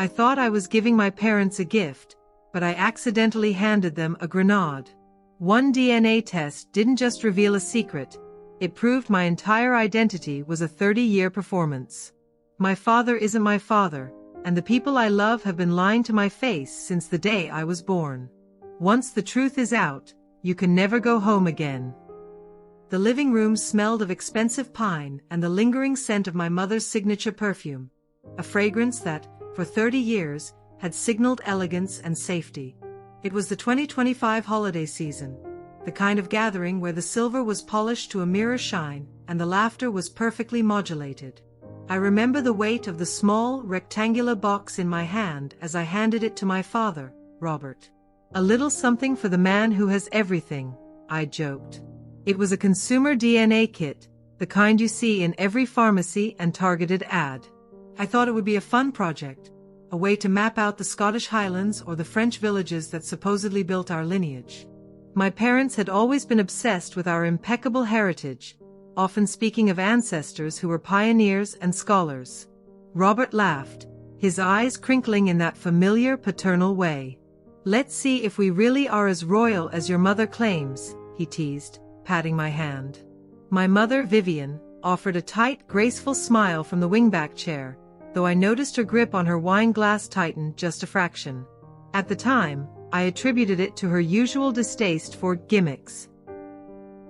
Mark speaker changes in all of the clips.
Speaker 1: I thought I was giving my parents a gift, but I accidentally handed them a grenade. One DNA test didn't just reveal a secret, it proved my entire identity was a 30-year performance. My father isn't my father, and the people I love have been lying to my face since the day I was born. Once the truth is out, you can never go home again. The living room smelled of expensive pine and the lingering scent of my mother's signature perfume, a fragrance that, for 30 years, had signaled elegance and safety. It was the 2025 holiday season, the kind of gathering where the silver was polished to a mirror shine and the laughter was perfectly modulated. I remember the weight of the small, rectangular box in my hand as I handed it to my father, Robert. A little something for the man who has everything, I joked. It was a consumer DNA kit, the kind you see in every pharmacy and targeted ad. I thought it would be a fun project, a way to map out the Scottish Highlands or the French villages that supposedly built our lineage. My parents had always been obsessed with our impeccable heritage, often speaking of ancestors who were pioneers and scholars. Robert laughed, his eyes crinkling in that familiar paternal way. "Let's see if we really are as royal as your mother claims," he teased, patting my hand. My mother, Vivian, offered a tight, graceful smile from the wingback chair, though I noticed her grip on her wine glass tightened just a fraction. At the time, I attributed it to her usual distaste for gimmicks.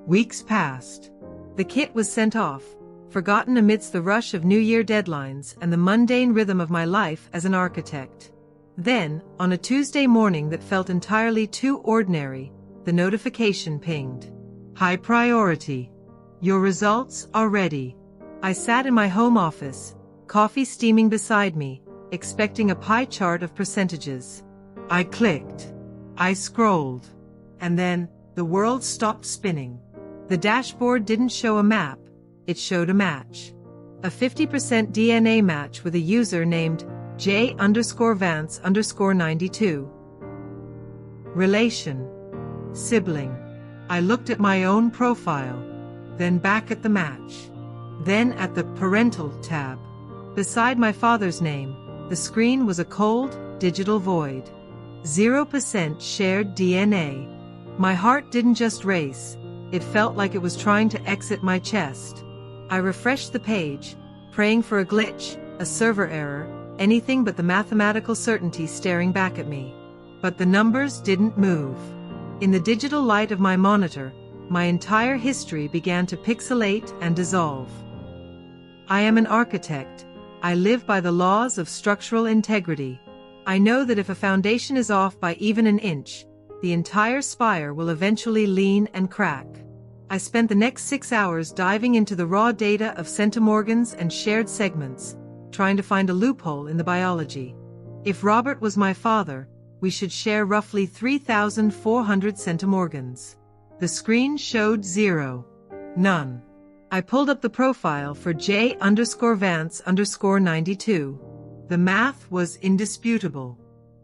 Speaker 1: Weeks passed. The kit was sent off, forgotten amidst the rush of New Year deadlines and the mundane rhythm of my life as an architect. Then, on a Tuesday morning that felt entirely too ordinary, the notification pinged. "High priority. Your results are ready." I sat in my home office, coffee steaming beside me, expecting a pie chart of percentages. I clicked. I scrolled. And then, the world stopped spinning. The dashboard didn't show a map, it showed a match. A 50% DNA match with a user named J_Vance_92. Relation. Sibling. I looked at my own profile, then back at the match, then at the parental tab. Beside my father's name, the screen was a cold, digital void. 0% shared DNA. My heart didn't just race, it felt like it was trying to exit my chest. I refreshed the page, praying for a glitch, a server error, anything but the mathematical certainty staring back at me. But the numbers didn't move. In the digital light of my monitor, my entire history began to pixelate and dissolve. I am an architect. I live by the laws of structural integrity. I know that if a foundation is off by even an inch, the entire spire will eventually lean and crack. I spent the next 6 hours diving into the raw data of centimorgans and shared segments, trying to find a loophole in the biology. If Robert was my father, we should share roughly 3,400 centimorgans. The screen showed 0. None. I pulled up the profile for J_Vance_92. The math was indisputable.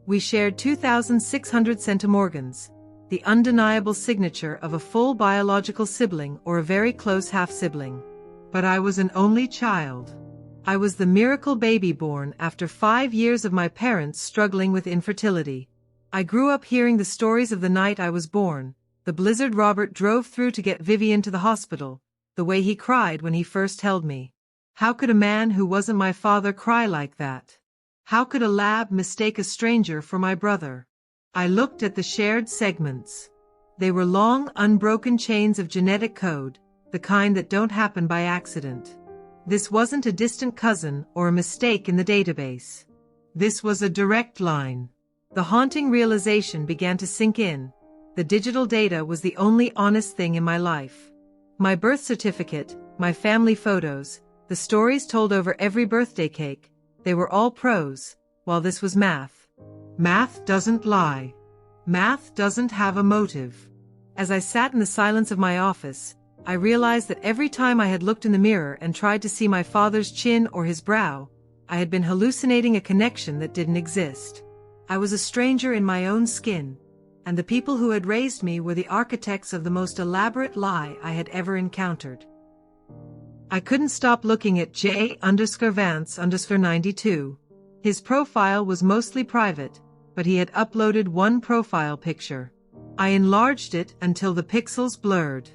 Speaker 1: We shared 2,600 centimorgans, the undeniable signature of a full biological sibling or a very close half-sibling. But I was an only child. I was the miracle baby born after 5 years of my parents struggling with infertility. I grew up hearing the stories of the night I was born, the blizzard Robert drove through to get Vivian to the hospital, the way he cried when he first held me. How could a man who wasn't my father cry like that? How could a lab mistake a stranger for my brother? I looked at the shared segments. They were long, unbroken chains of genetic code, the kind that don't happen by accident. This wasn't a distant cousin or a mistake in the database. This was a direct line. The haunting realization began to sink in. The digital data was the only honest thing in my life. My birth certificate, my family photos, the stories told over every birthday cake, they were all prose, while this was math. Math doesn't lie. Math doesn't have a motive. As I sat in the silence of my office, I realized that every time I had looked in the mirror and tried to see my father's chin or his brow, I had been hallucinating a connection that didn't exist. I was a stranger in my own skin, and the people who had raised me were the architects of the most elaborate lie I had ever encountered. I couldn't stop looking at J_Vance_92. His profile was mostly private, but he had uploaded one profile picture. I enlarged it until the pixels blurred.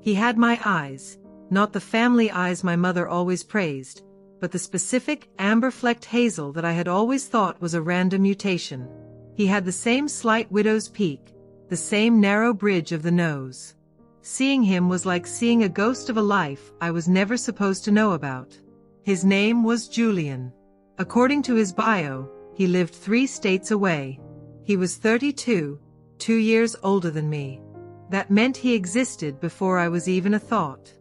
Speaker 1: He had my eyes, not the family eyes my mother always praised, but the specific amber-flecked hazel that I had always thought was a random mutation. He had the same slight widow's peak, the same narrow bridge of the nose. Seeing him was like seeing a ghost of a life I was never supposed to know about. His name was Julian. According to his bio, he lived 3 states away. He was 32, 2 years older than me. That meant he existed before I was even a thought.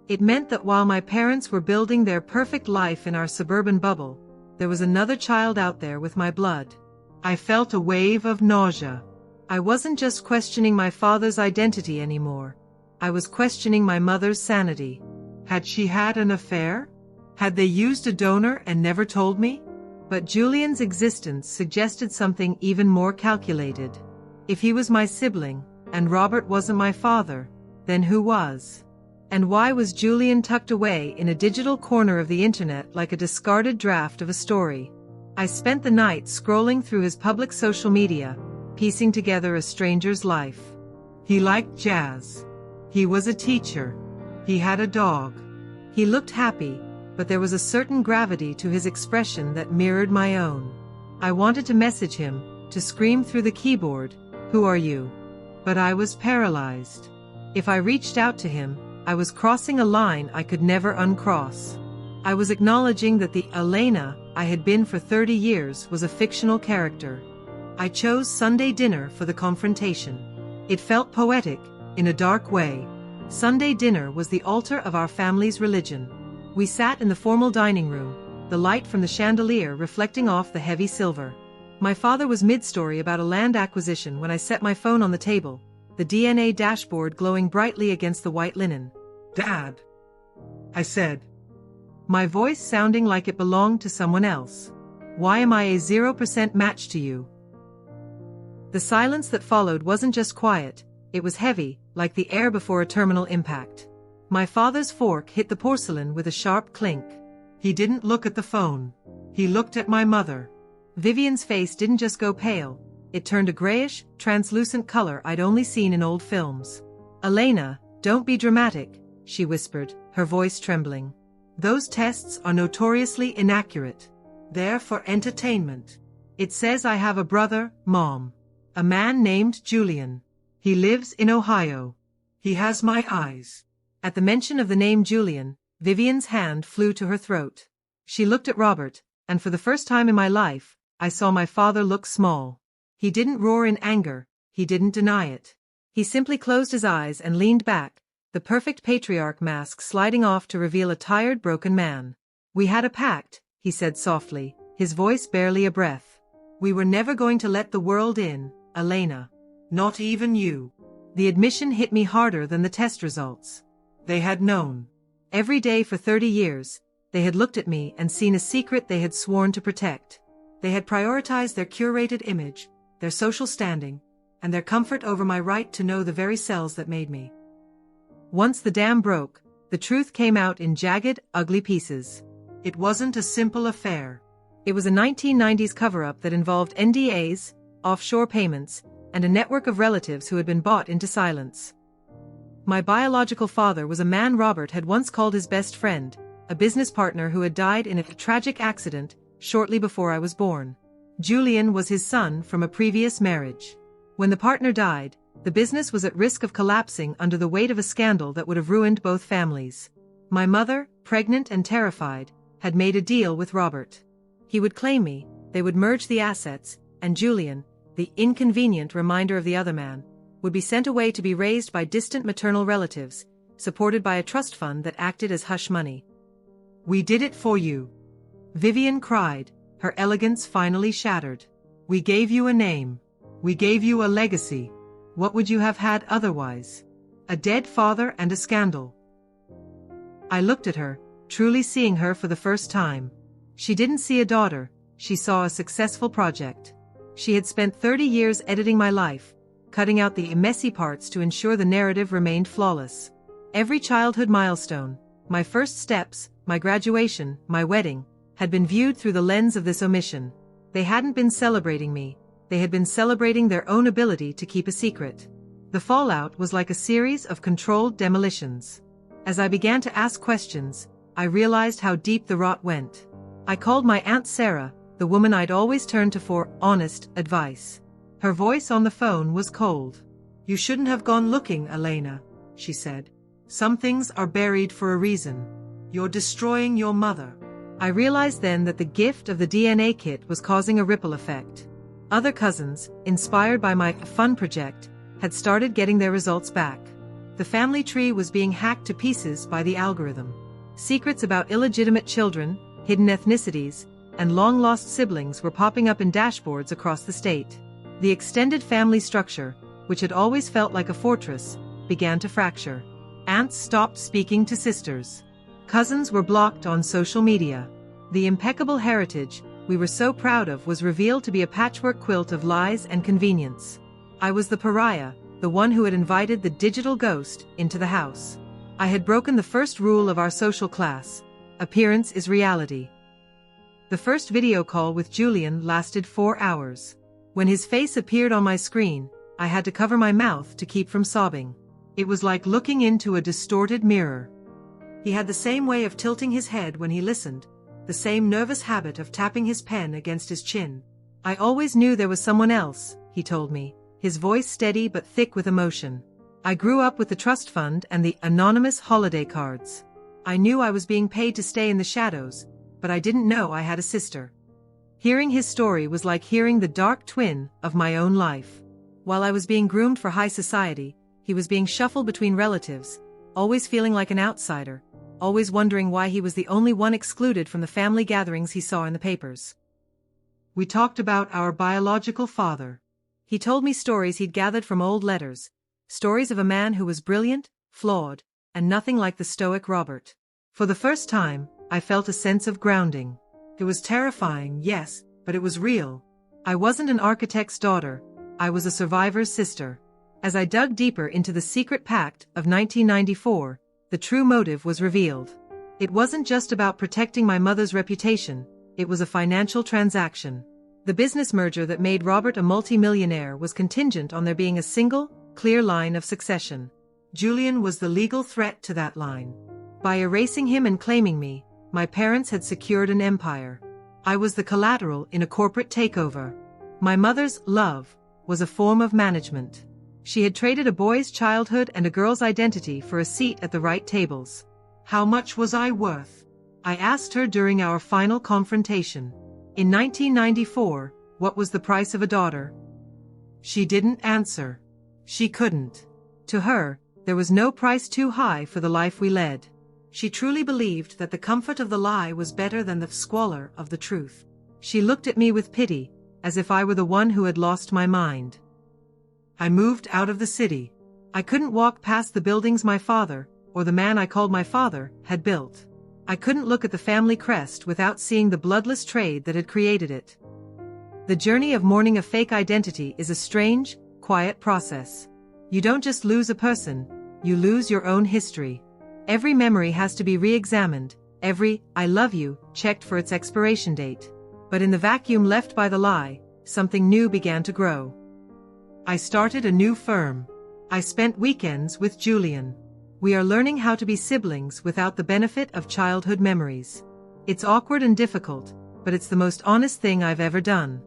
Speaker 1: It meant that while my parents were building their perfect life in our suburban bubble, there was another child out there with my blood. I felt a wave of nausea. I wasn't just questioning my father's identity anymore. I was questioning my mother's sanity. Had she had an affair? Had they used a donor and never told me? But Julian's existence suggested something even more calculated. If he was my sibling, and Robert wasn't my father, then who was? And why was Julian tucked away in a digital corner of the internet like a discarded draft of a story? I spent the night scrolling through his public social media, piecing together a stranger's life. He liked jazz. He was a teacher. He had a dog. He looked happy, but there was a certain gravity to his expression that mirrored my own. I wanted to message him, to scream through the keyboard, "Who are you?" But I was paralyzed. If I reached out to him, I was crossing a line I could never uncross. I was acknowledging that the Elena I had been for 30 years was a fictional character. I chose Sunday dinner for the confrontation. It felt poetic, in a dark way. Sunday dinner was the altar of our family's religion. We sat in the formal dining room, the light from the chandelier reflecting off the heavy silver. My father was mid-story about a land acquisition when I set my phone on the table, the DNA dashboard glowing brightly against the white linen. "Dad," I said, my voice sounding like it belonged to someone else. "Why am I a 0% match to you?" The silence that followed wasn't just quiet, it was heavy, like the air before a terminal impact. My father's fork hit the porcelain with a sharp clink. He didn't look at the phone. He looked at my mother. Vivian's face didn't just go pale, it turned a grayish, translucent color I'd only seen in old films. "Elena, don't be dramatic," she whispered, her voice trembling. "Those tests are notoriously inaccurate. They're for entertainment. It says I have a brother, Mom. A man named Julian. He lives in Ohio. He has my eyes." At the mention of the name Julian, Vivian's hand flew to her throat. She looked at Robert, and for the first time in my life, I saw my father look small. He didn't roar in anger, he didn't deny it. He simply closed his eyes and leaned back, the perfect patriarch mask sliding off to reveal a tired, broken man. "We had a pact," he said softly, his voice barely a breath. "We were never going to let the world in, Elena. Not even you." The admission hit me harder than the test results. They had known. Every day for 30 years, they had looked at me and seen a secret they had sworn to protect. They had prioritized their curated image, their social standing, and their comfort over my right to know the very cells that made me. Once the dam broke, the truth came out in jagged, ugly pieces. It wasn't a simple affair. It was a 1990s cover-up that involved NDAs, offshore payments, and a network of relatives who had been bought into silence. My biological father was a man Robert had once called his best friend, a business partner who had died in a tragic accident shortly before I was born. Julian was his son from a previous marriage. When the partner died, the business was at risk of collapsing under the weight of a scandal that would have ruined both families. My mother, pregnant and terrified, had made a deal with Robert. He would claim me, they would merge the assets, and Julian, the inconvenient reminder of the other man, would be sent away to be raised by distant maternal relatives, supported by a trust fund that acted as hush money. "We did it for you," Vivian cried, her elegance finally shattered. "We gave you a name. We gave you a legacy. What would you have had otherwise? A dead father and a scandal." I looked at her, truly seeing her for the first time. She didn't see a daughter, she saw a successful project. She had spent 30 years editing my life, cutting out the messy parts to ensure the narrative remained flawless. Every childhood milestone, my first steps, my graduation, my wedding, had been viewed through the lens of this omission. They hadn't been celebrating me, they had been celebrating their own ability to keep a secret. The fallout was like a series of controlled demolitions. As I began to ask questions, I realized how deep the rot went. I called my Aunt Sarah, the woman I'd always turned to for honest advice. Her voice on the phone was cold. "You shouldn't have gone looking, Elena," she said. "Some things are buried for a reason. You're destroying your mother." I realized then that the gift of the DNA kit was causing a ripple effect. Other cousins, inspired by my fun project, had started getting their results back. The family tree was being hacked to pieces by the algorithm. Secrets about illegitimate children, hidden ethnicities, and long-lost siblings were popping up in dashboards across the state. The extended family structure, which had always felt like a fortress, began to fracture. Aunts stopped speaking to sisters. Cousins were blocked on social media. The impeccable heritage we were so proud of was revealed to be a patchwork quilt of lies and convenience. I was the pariah, the one who had invited the digital ghost into the house. I had broken the first rule of our social class: appearance is reality. The first video call with Julian lasted 4 hours. When his face appeared on my screen, I had to cover my mouth to keep from sobbing. It was like looking into a distorted mirror. He had the same way of tilting his head when he listened, the same nervous habit of tapping his pen against his chin. "I always knew there was someone else," he told me, his voice steady but thick with emotion. "I grew up with the trust fund and the anonymous holiday cards. I knew I was being paid to stay in the shadows, but I didn't know I had a sister." Hearing his story was like hearing the dark twin of my own life. While I was being groomed for high society, he was being shuffled between relatives, always feeling like an outsider, always wondering why he was the only one excluded from the family gatherings he saw in the papers. We talked about our biological father. He told me stories he'd gathered from old letters, stories of a man who was brilliant, flawed, and nothing like the stoic Robert. For the first time, I felt a sense of grounding. It was terrifying, yes, but it was real. I wasn't an architect's daughter, I was a survivor's sister. As I dug deeper into the secret pact of 1994, the true motive was revealed. It wasn't just about protecting my mother's reputation, it was a financial transaction. The business merger that made Robert a multi-millionaire was contingent on there being a single, clear line of succession. Julian was the legal threat to that line. By erasing him and claiming me, my parents had secured an empire. I was the collateral in a corporate takeover. My mother's love was a form of management. She had traded a boy's childhood and a girl's identity for a seat at the right tables. How much was I worth? I asked her during our final confrontation. In 1994, what was the price of a daughter? She didn't answer. She couldn't. To her, there was no price too high for the life we led. She truly believed that the comfort of the lie was better than the squalor of the truth. She looked at me with pity, as if I were the one who had lost my mind. I moved out of the city. I couldn't walk past the buildings my father, or the man I called my father, had built. I couldn't look at the family crest without seeing the bloodless trade that had created it. The journey of mourning a fake identity is a strange, quiet process. You don't just lose a person, you lose your own history. Every memory has to be re-examined, every "I love you" checked for its expiration date. But in the vacuum left by the lie, something new began to grow. I started a new firm. I spent weekends with Julian. We are learning how to be siblings without the benefit of childhood memories. It's awkward and difficult, but it's the most honest thing I've ever done.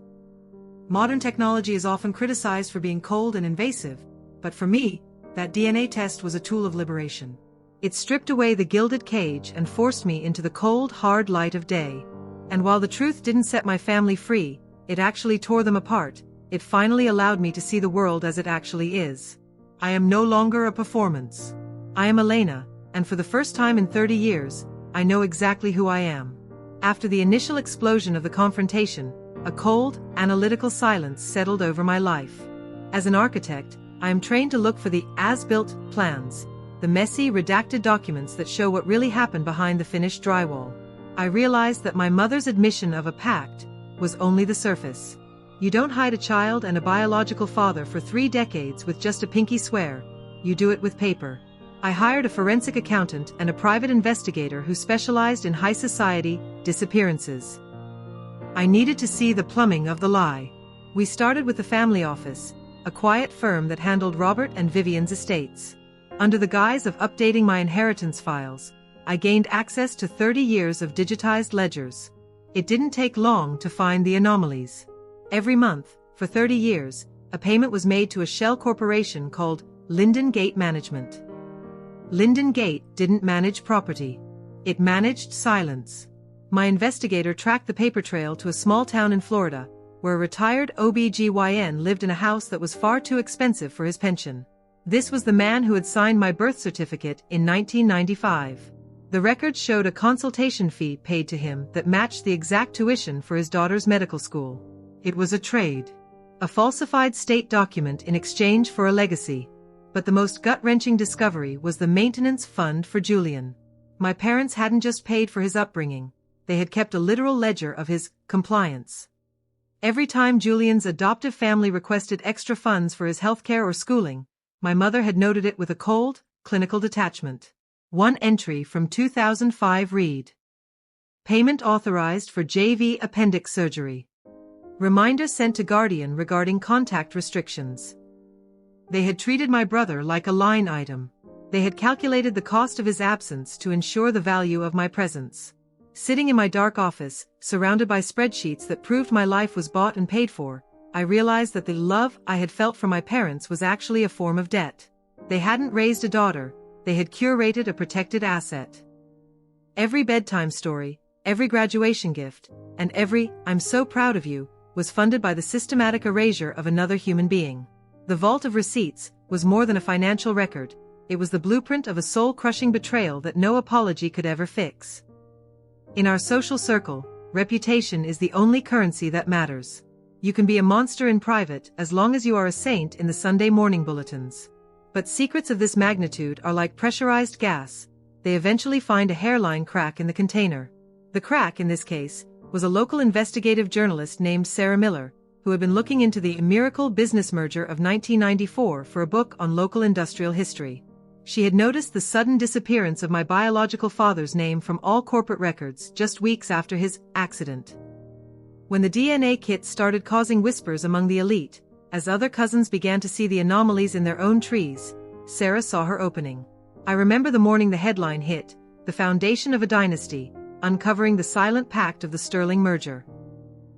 Speaker 1: Modern technology is often criticized for being cold and invasive, but for me, that DNA test was a tool of liberation. It stripped away the gilded cage and forced me into the cold, hard light of day. And while the truth didn't set my family free, it actually tore them apart. It finally allowed me to see the world as it actually is. I am no longer a performance. I am Elena, and for the first time in 30 years, I know exactly who I am. After the initial explosion of the confrontation, a cold, analytical silence settled over my life. As an architect, I am trained to look for the as-built plans, the messy, redacted documents that show what really happened behind the finished drywall. I realized that my mother's admission of a pact was only the surface. You don't hide a child and a biological father for 3 decades with just a pinky swear. You do it with paper. I hired a forensic accountant and a private investigator who specialized in high society disappearances. I needed to see the plumbing of the lie. We started with the family office, a quiet firm that handled Robert and Vivian's estates. Under the guise of updating my inheritance files, I gained access to 30 years of digitized ledgers. It didn't take long to find the anomalies. Every month, for 30 years, a payment was made to a shell corporation called Linden Gate Management. Linden Gate didn't manage property. It managed silence. My investigator tracked the paper trail to a small town in Florida, where a retired OB/GYN lived in a house that was far too expensive for his pension. This was the man who had signed my birth certificate in 1995. The records showed a consultation fee paid to him that matched the exact tuition for his daughter's medical school. It was a trade. A falsified state document in exchange for a legacy. But the most gut-wrenching discovery was the maintenance fund for Julian. My parents hadn't just paid for his upbringing, they had kept a literal ledger of his compliance. Every time Julian's adoptive family requested extra funds for his healthcare or schooling, my mother had noted it with a cold, clinical detachment. One entry from 2005 read: Payment authorized for JV appendix surgery. Reminder sent to guardian regarding contact restrictions. They had treated my brother like a line item. They had calculated the cost of his absence to ensure the value of my presence. Sitting in my dark office, surrounded by spreadsheets that proved my life was bought and paid for, I realized that the love I had felt for my parents was actually a form of debt. They hadn't raised a daughter, they had curated a protected asset. Every bedtime story, every graduation gift, and every "I'm so proud of you" was funded by the systematic erasure of another human being. The vault of receipts was more than a financial record, it was the blueprint of a soul-crushing betrayal that no apology could ever fix. In our social circle, reputation is the only currency that matters. You can be a monster in private as long as you are a saint in the Sunday morning bulletins. But secrets of this magnitude are like pressurized gas, they eventually find a hairline crack in the container. The crack, in this case, was a local investigative journalist named Sarah Miller, who had been looking into the miracle business merger of 1994 for a book on local industrial history. She had noticed the sudden disappearance of my biological father's name from all corporate records just weeks after his accident. When the DNA kit started causing whispers among the elite, as other cousins began to see the anomalies in their own trees, Sarah saw her opening. I remember the morning the headline hit, "The Foundation of a Dynasty, Uncovering the Silent Pact of the Sterling Merger."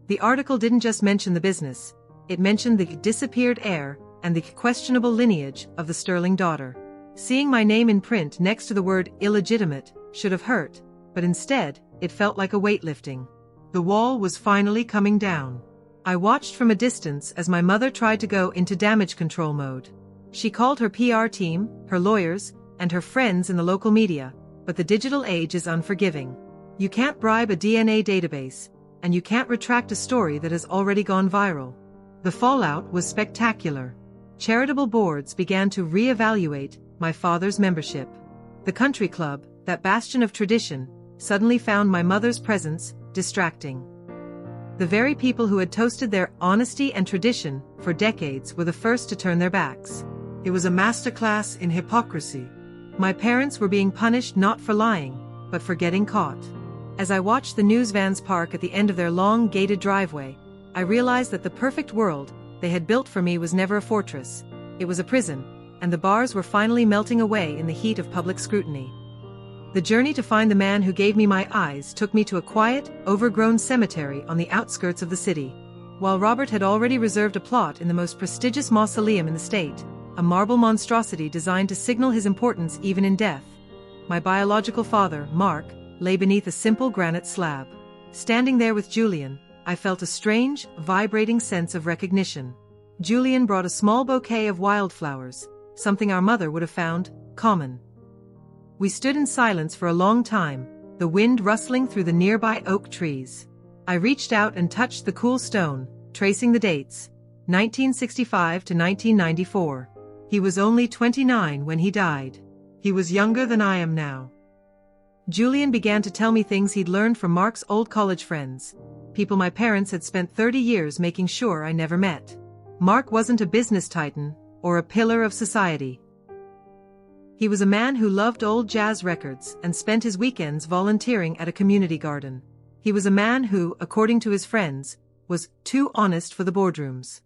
Speaker 1: The article didn't just mention the business, it mentioned the disappeared heir and the questionable lineage of the Sterling daughter. Seeing my name in print next to the word illegitimate should have hurt, but instead, it felt like a weight lifting. The wall was finally coming down. I watched from a distance as my mother tried to go into damage control mode. She called her PR team, her lawyers, and her friends in the local media, but the digital age is unforgiving. You can't bribe a DNA database, and you can't retract a story that has already gone viral. The fallout was spectacular. Charitable boards began to re-evaluate my father's membership. The country club, that bastion of tradition, suddenly found my mother's presence distracting. The very people who had toasted their honesty and tradition for decades were the first to turn their backs. It was a masterclass in hypocrisy. My parents were being punished not for lying, but for getting caught. As I watched the news vans park at the end of their long, gated driveway, I realized that the perfect world they had built for me was never a fortress. It was a prison, and the bars were finally melting away in the heat of public scrutiny. The journey to find the man who gave me my eyes took me to a quiet, overgrown cemetery on the outskirts of the city. While Robert had already reserved a plot in the most prestigious mausoleum in the state, a marble monstrosity designed to signal his importance even in death, my biological father, Mark, lay beneath a simple granite slab. Standing there with Julian, I felt a strange, vibrating sense of recognition. Julian brought a small bouquet of wildflowers, something our mother would have found common. We stood in silence for a long time, the wind rustling through the nearby oak trees. I reached out and touched the cool stone, tracing the dates, 1965 to 1994. He was only 29 when he died. He was younger than I am now. Julian began to tell me things he'd learned from Mark's old college friends, people my parents had spent 30 years making sure I never met. Mark wasn't a business titan, or a pillar of society. He was a man who loved old jazz records and spent his weekends volunteering at a community garden. He was a man who, according to his friends, was too honest for the boardrooms.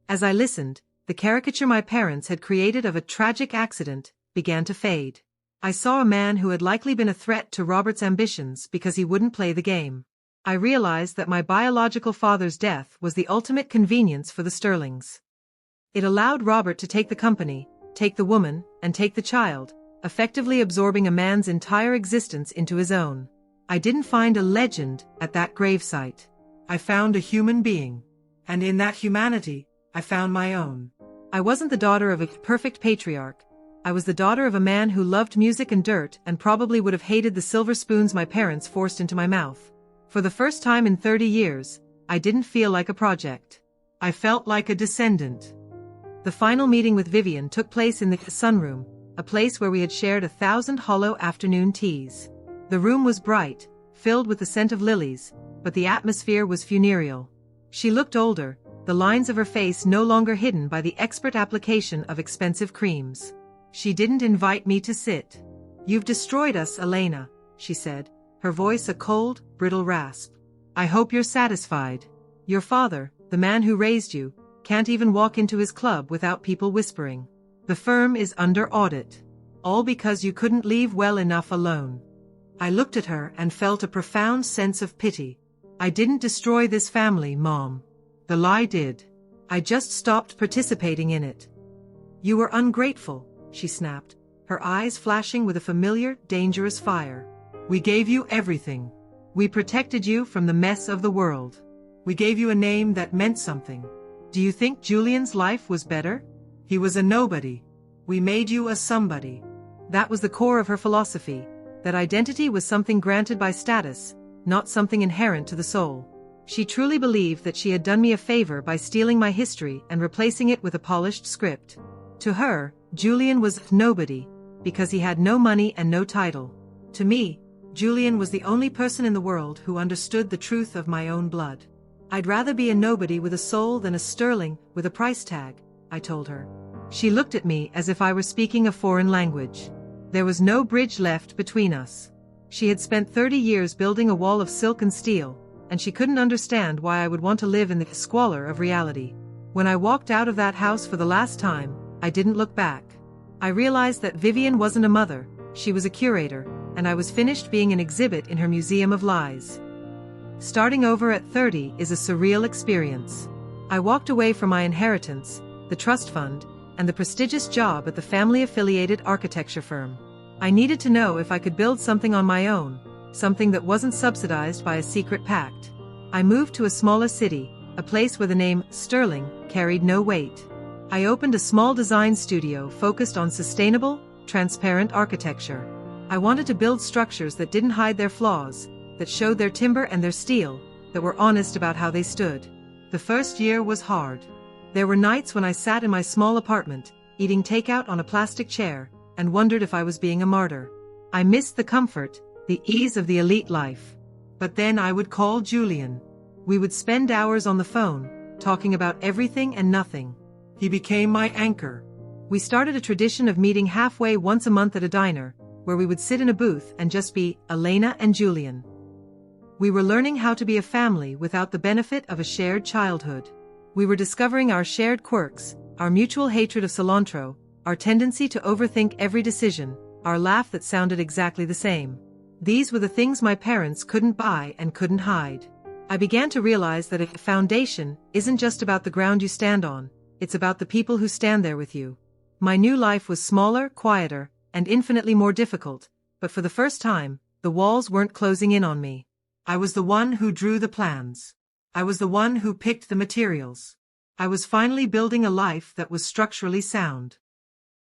Speaker 1: As I listened, the caricature my parents had created of a tragic accident began to fade. I saw a man who had likely been a threat to Robert's ambitions because he wouldn't play the game. I realized that my biological father's death was the ultimate convenience for the Sterlings. It allowed Robert to take the company, take the woman, and take the child, effectively absorbing a man's entire existence into his own. I didn't find a legend at that gravesite. I found a human being. And in that humanity, I found my own. I wasn't the daughter of a perfect patriarch. I was the daughter of a man who loved music and dirt and probably would have hated the silver spoons my parents forced into my mouth. For the first time in 30 years, I didn't feel like a project. I felt like a descendant. The final meeting with Vivian took place in the sunroom, a place where we had shared 1,000 hollow afternoon teas. The room was bright, filled with the scent of lilies, but the atmosphere was funereal. She looked older, the lines of her face no longer hidden by the expert application of expensive creams. She didn't invite me to sit. "You've destroyed us, Elena," she said, her voice a cold, brittle rasp. "I hope you're satisfied. Your father, the man who raised you, can't even walk into his club without people whispering. The firm is under audit. All because you couldn't leave well enough alone." I looked at her and felt a profound sense of pity. "I didn't destroy this family, Mom. The lie did. I just stopped participating in it." "You were ungrateful," she snapped, her eyes flashing with a familiar, dangerous fire. "We gave you everything. We protected you from the mess of the world. We gave you a name that meant something. Do you think Julian's life was better? He was a nobody. We made you a somebody." That was the core of her philosophy, that identity was something granted by status, not something inherent to the soul. She truly believed that she had done me a favor by stealing my history and replacing it with a polished script. To her, Julian was nobody, because he had no money and no title. To me, Julian was the only person in the world who understood the truth of my own blood. "I'd rather be a nobody with a soul than a sterling with a price tag," I told her. She looked at me as if I were speaking a foreign language. There was no bridge left between us. She had spent 30 years building a wall of silk and steel, and she couldn't understand why I would want to live in the squalor of reality. When I walked out of that house for the last time, I didn't look back. I realized that Vivian wasn't a mother, she was a curator, and I was finished being an exhibit in her museum of lies. Starting over at 30 is a surreal experience. I walked away from my inheritance, the trust fund, and the prestigious job at the family-affiliated architecture firm. I needed to know if I could build something on my own, something that wasn't subsidized by a secret pact. I moved to a smaller city, a place where the name Sterling carried no weight. I opened a small design studio focused on sustainable, transparent architecture. I wanted to build structures that didn't hide their flaws, that showed their timber and their steel, that were honest about how they stood. The first year was hard. There were nights when I sat in my small apartment, eating takeout on a plastic chair, and wondered if I was being a martyr. I missed the comfort, the ease of the elite life. But then I would call Julian. We would spend hours on the phone, talking about everything and nothing. He became my anchor. We started a tradition of meeting halfway once a month at a diner, where we would sit in a booth and just be Elena and Julian. We were learning how to be a family without the benefit of a shared childhood. We were discovering our shared quirks, our mutual hatred of cilantro, our tendency to overthink every decision, our laugh that sounded exactly the same. These were the things my parents couldn't buy and couldn't hide. I began to realize that a foundation isn't just about the ground you stand on, it's about the people who stand there with you. My new life was smaller, quieter, and infinitely more difficult, but for the first time, the walls weren't closing in on me. I was the one who drew the plans. I was the one who picked the materials. I was finally building a life that was structurally sound.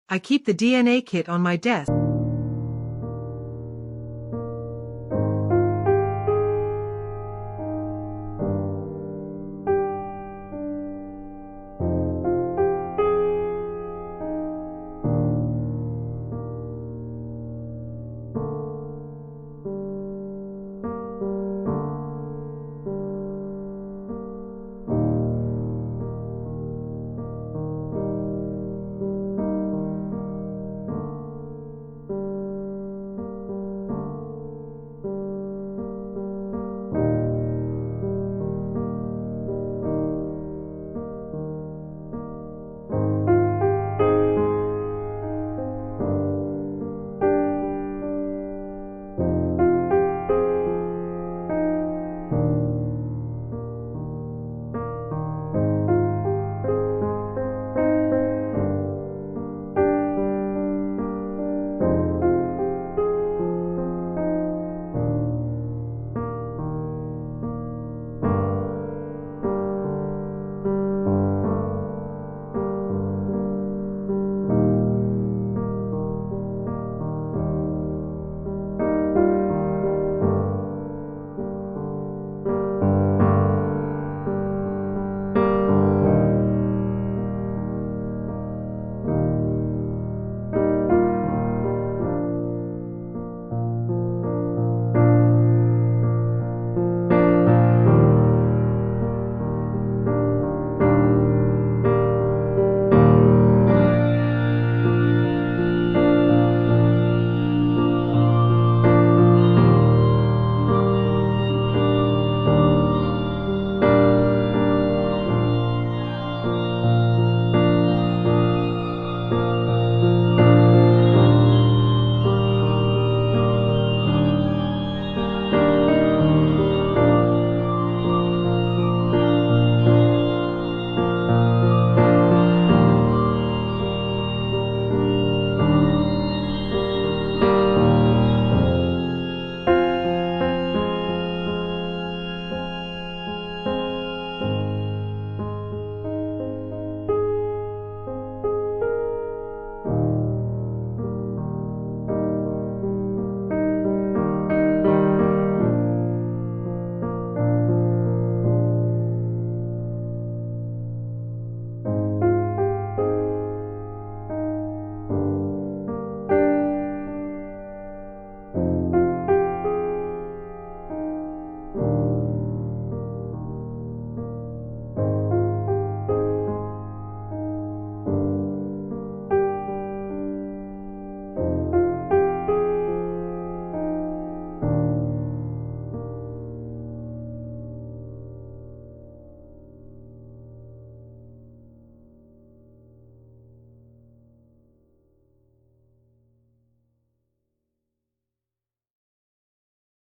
Speaker 1: I keep the DNA kit on my desk.